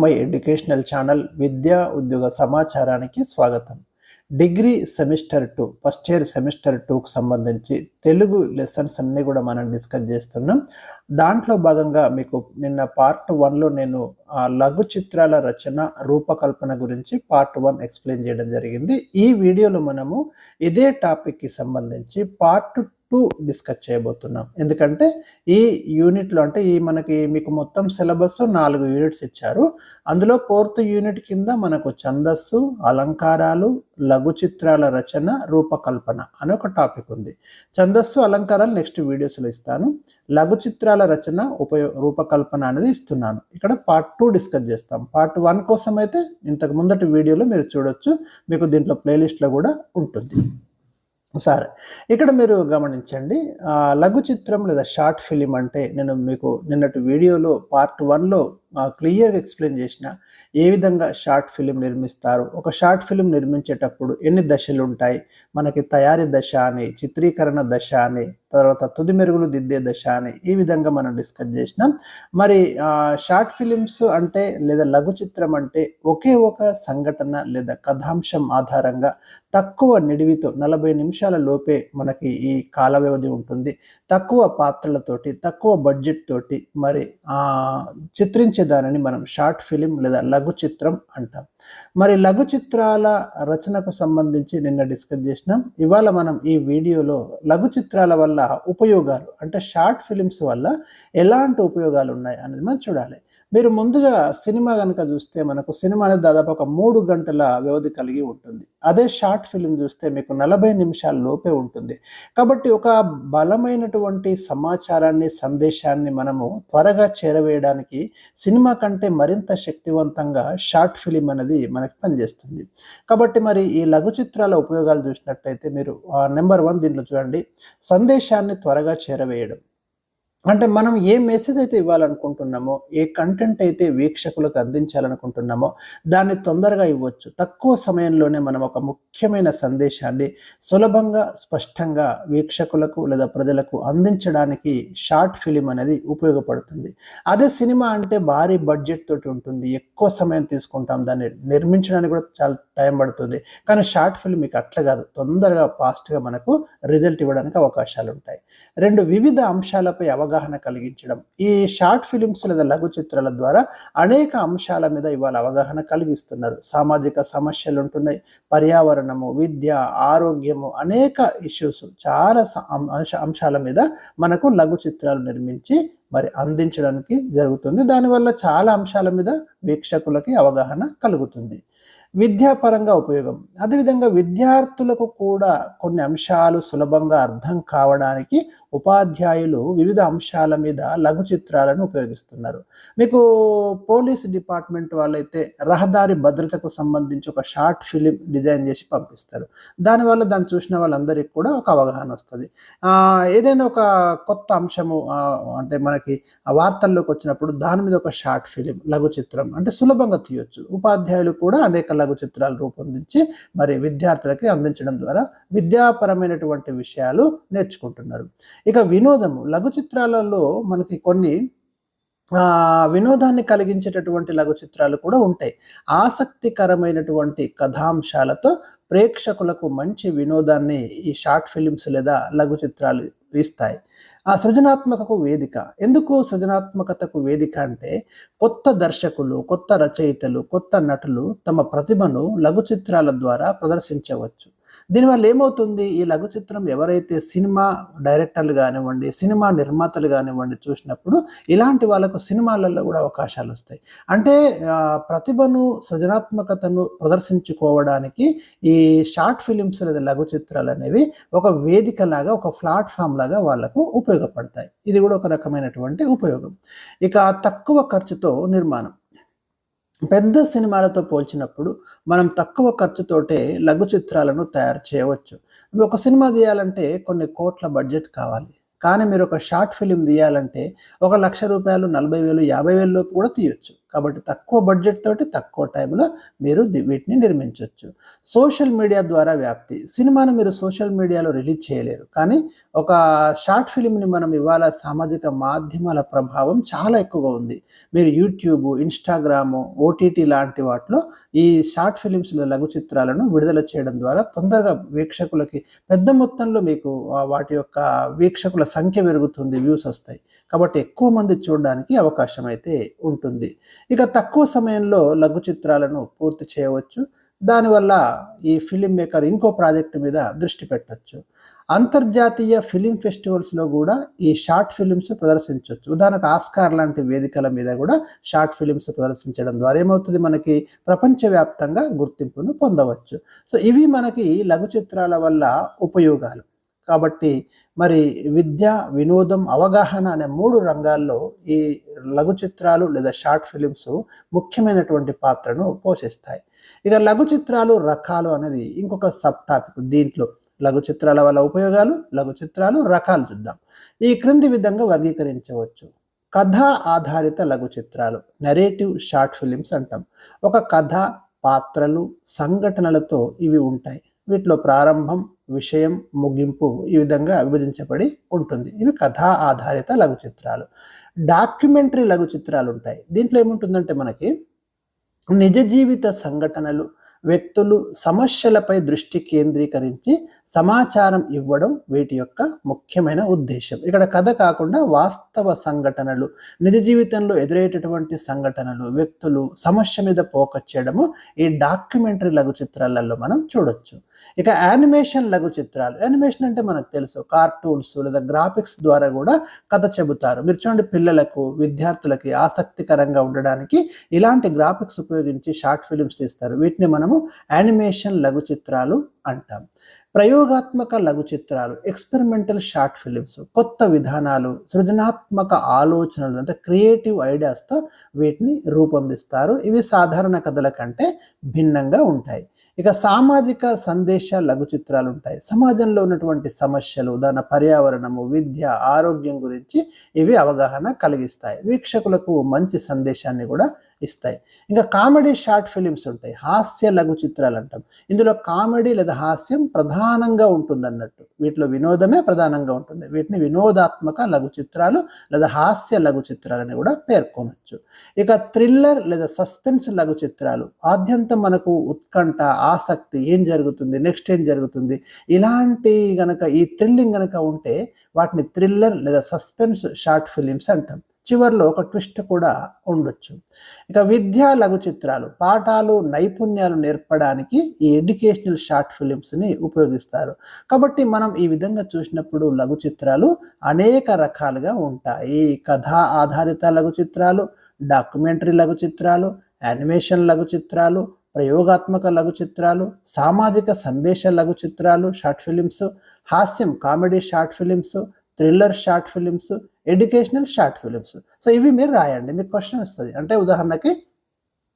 My educational channel విద్యా ఉద్యోగ సమాచారానికి స్వాగతం. Degree semester 2 first year semester 2కు సంబంధించి తెలుగు లెసన్స్ అన్నీ కూడా మనం డిస్కస్ చేస్తున్నాం. దాంట్లో భాగంగా మీకు నిన్న పార్ట్ 1లో నేను లఘు చిత్రాల రచన రూపకల్పన గురించి పార్ట్ 1 ఎక్స్ప్లెయిన్ చేయడం జరిగింది. ఈ వీడియోలో మనము ఇదే టాపిక్కి సంబంధించి పార్ట్ 2 డిస్కస్ చేయబోతున్నాం. ఎందుకంటే ఈ యూనిట్లో అంటే మీకు మొత్తం సిలబస్ 4 యూనిట్స్ ఇచ్చారు. అందులో 4th యూనిట్ కింద మనకు ఛందస్సు, అలంకారాలు, లఘు చిత్రాల రచన, రూపకల్పన అనే ఒక టాపిక్ ఉంది. ఛందస్సు, అలంకారాలు నెక్స్ట్ వీడియోస్లో ఇస్తాను. లఘు చిత్రాల రచన రూపకల్పన అనేది ఇస్తున్నాను. ఇక్కడ పార్ట్ 2 డిస్కస్ చేస్తాం. పార్ట్ 1 కోసం అయితే ఇంతకు ముందటి వీడియోలో మీరు చూడొచ్చు, మీకు దీంట్లో ప్లేలిస్ట్లో కూడా ఉంటుంది. సరే, ఇక్కడ మీరు గమనించండి, లఘు చిత్రం లేదా షార్ట్ ఫిలిం అంటే నేను మీకు నిన్నటి వీడియోలో పార్ట్ 1లో క్లియర్గా ఎక్స్ప్లెయిన్ చేసిన ఏ విధంగా షార్ట్ ఫిలిం నిర్మిస్తారు, ఒక షార్ట్ ఫిలిం నిర్మించేటప్పుడు ఎన్ని దశలు ఉంటాయి, మనకి తయారీ దశ అని, చిత్రీకరణ దశ అని, తర్వాత తుది మెరుగులు దిద్దే దశ అని ఈ విధంగా మనం డిస్కస్ చేసినాం. మరి షార్ట్ ఫిలిమ్స్ అంటే లేదా లఘు చిత్రం అంటే ఒకే ఒక సంఘటన లేదా కథాంశం ఆధారంగా తక్కువ నిడివితో 40 నిమిషాల లోపే మనకి ఈ కాల వ్యవధి ఉంటుంది. తక్కువ పాత్రలతోటి, తక్కువ బడ్జెట్ తోటి మరి చిత్రించేదానిని మనం షార్ట్ ఫిలిం లేదా లఘు చిత్రం అంటాం. మరి లఘు చిత్రాల రచనకు సంబంధించి నిన్న డిస్కస్ చేసినాం. ఇవాళ మనం ఈ వీడియోలో లఘు చిత్రాల వల్ల ఉపయోగాలు అంటే షార్ట్ ఫిలిమ్స్ వల్ల ఎలాంటి ఉపయోగాలు ఉన్నాయి అనేది మనం చూడాలి. మీరు ముందుగా సినిమా కనుక చూస్తే మనకు సినిమా అనేది దాదాపు ఒక 3 గంటల వ్యవధి కలిగి ఉంటుంది. అదే షార్ట్ ఫిలిం చూస్తే మీకు 40 నిమిషాల లోపే ఉంటుంది. కాబట్టి ఒక బలమైనటువంటి సమాచారాన్ని, సందేశాన్ని మనము త్వరగా చేరవేయడానికి సినిమా కంటే మరింత శక్తివంతంగా షార్ట్ ఫిలిం అనేది మనకు పనిచేస్తుంది. కాబట్టి మరి ఈ లఘు చిత్రాల ఉపయోగాలు చూసినట్టయితే మీరు నెంబర్ 1 దీంట్లో చూడండి, సందేశాన్ని త్వరగా చేరవేయడం. అంటే మనం ఏ మెసేజ్ అయితే ఇవ్వాలనుకుంటున్నామో, ఏ కంటెంట్ అయితే వీక్షకులకు అందించాలనుకుంటున్నామో దాన్ని తొందరగా ఇవ్వచ్చు. తక్కువ సమయంలోనే మనం ఒక ముఖ్యమైన సందేశాన్ని సులభంగా, స్పష్టంగా వీక్షకులకు లేదా ప్రజలకు అందించడానికి షార్ట్ ఫిలిం అనేది ఉపయోగపడుతుంది. అదే సినిమా అంటే భారీ బడ్జెట్ తోటి ఉంటుంది, ఎక్కువ సమయం తీసుకుంటాం, దాన్ని నిర్మించడానికి కూడా చాలా టైం పడుతుంది. కానీ షార్ట్ ఫిలిం మీకు అట్లా కాదు, తొందరగా ఫాస్ట్గా మనకు రిజల్ట్ ఇవ్వడానికి అవకాశాలు ఉంటాయి. 2, వివిధ అంశాలపై అవగాహన కలిగించడం. ఈ షార్ట్ ఫిలిమ్స్ లేదా లఘు చిత్రాల ద్వారా అనేక అంశాల మీద ఇవాళ అవగాహన కలిగిస్తున్నారు. సామాజిక సమస్యలు ఉంటున్నాయి, పర్యావరణము, విద్య, ఆరోగ్యము, అనేక ఇష్యూస్, చాలా అంశాల మీద మనకు లఘు చిత్రాలు నిర్మించి మరి అందించడానికి జరుగుతుంది. దానివల్ల చాలా అంశాల మీద వీక్షకులకి అవగాహన కలుగుతుంది. విద్యాపరంగా ఉపయోగం. అదేవిధంగా విద్యార్థులకు కూడా కొన్ని అంశాలు సులభంగా అర్థం కావడానికి ఉపాధ్యాయులు వివిధ అంశాల మీద లఘు చిత్రాలను ఉపయోగిస్తున్నారు. మీకు పోలీస్ డిపార్ట్మెంట్ వాళ్ళైతే రహదారి భద్రతకు సంబంధించి ఒక షార్ట్ ఫిలిం డిజైన్ చేసి పంపిస్తారు. దానివల్ల దాన్ని చూసిన వాళ్ళందరికీ కూడా ఒక అవగాహన వస్తుంది. ఏదైనా ఒక కొత్త అంశము అంటే మనకి వార్తల్లోకి వచ్చినప్పుడు దాని మీద ఒక షార్ట్ ఫిలిం, లఘు చిత్రం అంటే సులభంగా తీయొచ్చు. ఉపాధ్యాయులు కూడా అనేక లఘు చిత్రాలు రూపొందించి మరి విద్యార్థులకి అందించడం ద్వారా విద్యాపరమైనటువంటి విషయాలు నేర్చుకుంటున్నారు. ఇక వినోదము. లఘు చిత్రాలలో మనకి కొన్ని వినోదాన్ని కలిగించేటటువంటి లఘు చిత్రాలు కూడా ఉంటాయి. ఆసక్తికరమైనటువంటి కథాంశాలతో ప్రేక్షకులకు మంచి వినోదాన్ని ఈ షార్ట్ ఫిలిమ్స్ లేదా లఘు చిత్రాలు ఇస్తాయి. సృజనాత్మకకు వేదిక. ఎందుకు సృజనాత్మకతకు వేదిక అంటే కొత్త దర్శకులు, కొత్త రచయితలు, కొత్త నటులు తమ ప్రతిభను లఘు చిత్రాల ద్వారా ప్రదర్శించవచ్చు. దీనివల్ల ఏమవుతుంది, ఈ లఘు చిత్రం ఎవరైతే సినిమా డైరెక్టర్లు కానివ్వండి, సినిమా నిర్మాతలు కానివ్వండి చూసినప్పుడు ఇలాంటి వాళ్ళకు సినిమాలలో కూడా అవకాశాలు వస్తాయి. అంటే ప్రతిభను, సృజనాత్మకతను ప్రదర్శించుకోవడానికి ఈ షార్ట్ ఫిలిమ్స్ లేదా లఘు చిత్రాలు అనేవి ఒక వేదిక లాగా, ఒక ప్లాట్ఫామ్ లాగా వాళ్ళకు ఉపయోగపడతాయి. ఇది కూడా ఒక రకమైనటువంటి ఉపయోగం. ఇక తక్కువ ఖర్చుతో నిర్మాణం. పెద్ద సినిమాలతో పోల్చినప్పుడు మనం తక్కువ ఖర్చుతోటే లఘు చిత్రాలను తయారు చేయవచ్చు. ఒక సినిమా తీయాలంటే కొన్ని కోట్ల బడ్జెట్ కావాలి. కానీ మీరు ఒక షార్ట్ ఫిలిం తీయాలంటే 1,00,000 రూపాయలు, 40,000, 50,000 లోపు కూడా తీయొచ్చు. కాబట్టి తక్కువ బడ్జెట్ తోటి తక్కువ టైంలో మీరు వీటిని నిర్మించవచ్చు. సోషల్ మీడియా ద్వారా వ్యాప్తి. సినిమాను మీరు సోషల్ మీడియాలో రిలీజ్ చేయలేరు, కానీ ఒక షార్ట్ ఫిలింని మనం ఇవాళ సామాజిక మాధ్యమాల ప్రభావం చాలా ఎక్కువగా ఉంది. మీరు యూట్యూబ్, ఇన్స్టాగ్రాము, ఓటీటీ లాంటి వాటిలో ఈ షార్ట్ ఫిలిమ్స్ లఘు చిత్రాలను విడుదల చేయడం ద్వారా తొందరగా వీక్షకులకి పెద్ద మొత్తంలో మీకు వాటి యొక్క వీక్షకుల సంఖ్య పెరుగుతుంది, వ్యూస్ వస్తాయి. కాబట్టి ఎక్కువ మంది చూడడానికి అవకాశం అయితే ఉంటుంది. ఇక తక్కువ సమయంలో లఘు చిత్రాలను పూర్తి చేయవచ్చు. దానివల్ల ఈ ఫిలిం మేకర్ ఇంకో ప్రాజెక్టు మీద దృష్టి పెట్టచ్చు. అంతర్జాతీయ ఫిలిం ఫెస్టివల్స్లో కూడా ఈ షార్ట్ ఫిలిమ్స్ ప్రదర్శించవచ్చు. ఉదాహరణకు ఆస్కార్ లాంటి వేదికల మీద కూడా షార్ట్ ఫిలిమ్స్ ప్రదర్శించడం ద్వారా ఏమవుతుంది, మనకి ప్రపంచవ్యాప్తంగా గుర్తింపును పొందవచ్చు. సో ఇవి మనకి లఘు చిత్రాల వల్ల ఉపయోగాలు. కాబట్టి మరి విద్య, వినోదం, అవగాహన అనే 3 రంగాల్లో ఈ లఘు చిత్రాలు లేదా షార్ట్ ఫిలిమ్స్ ముఖ్యమైనటువంటి పాత్రను పోషిస్తాయి. ఇక లఘు చిత్రాలు రకాలు అనేది ఇంకొక సబ్ టాపిక్. దీంట్లో లఘు చిత్రాల వల్ల ఉపయోగాలు, లఘు చిత్రాలు రకాలు చూద్దాం. ఈ క్రింది విధంగా వర్గీకరించవచ్చు. కథ ఆధారిత లఘు చిత్రాలు, నెరేటివ్ షార్ట్ ఫిలిమ్స్ అంటాం. ఒక కథ, పాత్రలు, సంఘటనలతో ఇవి ఉంటాయి. వీటిలో ప్రారంభం, విషయం, ముగింపు ఈ విధంగా విభజించబడి ఉంటుంది. ఇవి కథా ఆధారిత లఘు చిత్రాలు. డాక్యుమెంటరీ లఘు చిత్రాలు ఉంటాయి. దీంట్లో ఏముంటుందంటే మనకి నిజ జీవిత సంఘటనలు, వ్యక్తులు, సమస్యలపై దృష్టి కేంద్రీకరించి సమాచారం ఇవ్వడం వీటి యొక్క ముఖ్యమైన ఉద్దేశం. ఇక్కడ కథ కాకుండా వాస్తవ సంఘటనలు, నిజ జీవితంలో ఎదురయ్యేటటువంటి సంఘటనలు, వ్యక్తులు, సమస్య మీద ఫోకస్ చేయడము ఈ డాక్యుమెంటరీ లఘు చిత్రాలలో మనం చూడొచ్చు. ఇక యానిమేషన్ లఘు చిత్రాలు. యానిమేషన్ అంటే మనకు తెలుసు, కార్టూన్స్ లేదా గ్రాఫిక్స్ ద్వారా కూడా కథ చెబుతారు. మీరు చూడండి, పిల్లలకు, విద్యార్థులకి ఆసక్తికరంగా ఉండడానికి ఇలాంటి గ్రాఫిక్స్ ఉపయోగించి షార్ట్ ఫిలిమ్స్ తీస్తారు. వీటిని మనము యానిమేషన్ లఘు చిత్రాలు అంటాం. ప్రయోగాత్మక లఘు చిత్రాలు, ఎక్స్పెరిమెంటల్ షార్ట్ ఫిలిమ్స్, కొత్త విధానాలు, సృజనాత్మక ఆలోచనలు అంటే క్రియేటివ్ ఐడియాస్తో వీటిని రూపొందిస్తారు. ఇవి సాధారణ కథల కంటే భిన్నంగా ఉంటాయి. ఇక సామాజిక సందేశ లఘు చిత్రాలు ఉంటాయి. సమాజంలో ఉన్నటువంటి సమస్యలు, దాని పర్యావరణము, విద్య, ఆరోగ్యం గురించి ఇవి అవగాహన కలిగిస్తాయి. వీక్షకులకు మంచి సందేశాన్ని కూడా ఇస్తాయి. ఇంకా కామెడీ షార్ట్ ఫిలిమ్స్ ఉంటాయి. హాస్య లఘు చిత్రాలు అంటాం. ఇందులో కామెడీ లేదా హాస్యం ప్రధానంగా ఉంటుంది అన్నట్టు. వీటిలో వినోదమే ప్రధానంగా ఉంటుంది. వీటిని వినోదాత్మక లఘు చిత్రాలు లేదా హాస్య లఘు చిత్రాలని కూడా పేర్కొనవచ్చు. ఇక థ్రిల్లర్ లేదా సస్పెన్స్ లఘు చిత్రాలు, ఆద్యంతం మనకు ఉత్కంఠ, ఆసక్తి, ఏం జరుగుతుంది, నెక్స్ట్ ఏం జరుగుతుంది, ఇలాంటి గనక ఈ థ్రిల్లింగ్ గనక ఉంటే వాటిని థ్రిల్లర్ లేదా సస్పెన్స్ షార్ట్ ఫిలిమ్స్ అంటాం. చివరిలో ఒక ట్విస్ట్ కూడా ఉండొచ్చు. ఇక విద్యా లఘు చిత్రాలు, పాఠాలు, నైపుణ్యాలు నేర్పడానికి ఈ ఎడ్యుకేషనల్ షార్ట్ ఫిలిమ్స్ని ఉపయోగిస్తారు. కాబట్టి మనం ఈ విధంగా చూసినప్పుడు లఘు చిత్రాలు అనేక రకాలుగా ఉంటాయి. కథా ఆధారిత లఘు చిత్రాలు, డాక్యుమెంటరీ లఘు చిత్రాలు, యానిమేషన్ లఘు చిత్రాలు, ప్రయోగాత్మక లఘు చిత్రాలు, సామాజిక సందేశ లఘు చిత్రాలు షార్ట్ ఫిలిమ్స్, హాస్యం comedy short films, thriller short films, educational short films. So ఇవి మీరు రాయండి, మీకు క్వశ్చన్ వస్తుంది. అంటే ఉదాహరణకి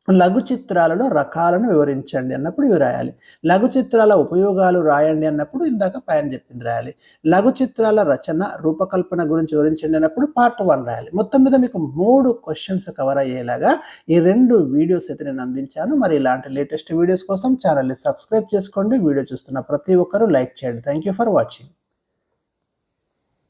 లఘు చిత్రాలలో రకాలను వివరించండి అన్నప్పుడు ఇవి రాయాలి. లఘు చిత్రాల ఉపయోగాలు రాయండి అన్నప్పుడు ఇందాక పైన చెప్పింది రాయాలి. లఘు చిత్రాల రచన, రూపకల్పన గురించి వివరించండి అన్నప్పుడు పార్ట్ 1 రాయాలి. మొత్తం మీద మీకు 3 క్వశ్చన్స్ కవర్ అయ్యేలాగా ఈ 2 వీడియోస్ అయితే నేను అందించాను. మరి ఇలాంటి లేటెస్ట్ వీడియోస్ కోసం ఛానల్ని సబ్స్క్రైబ్ చేసుకోండి. వీడియో చూస్తున్న ప్రతి ఒక్కరూ లైక్ చేయండి. Thank you for watching.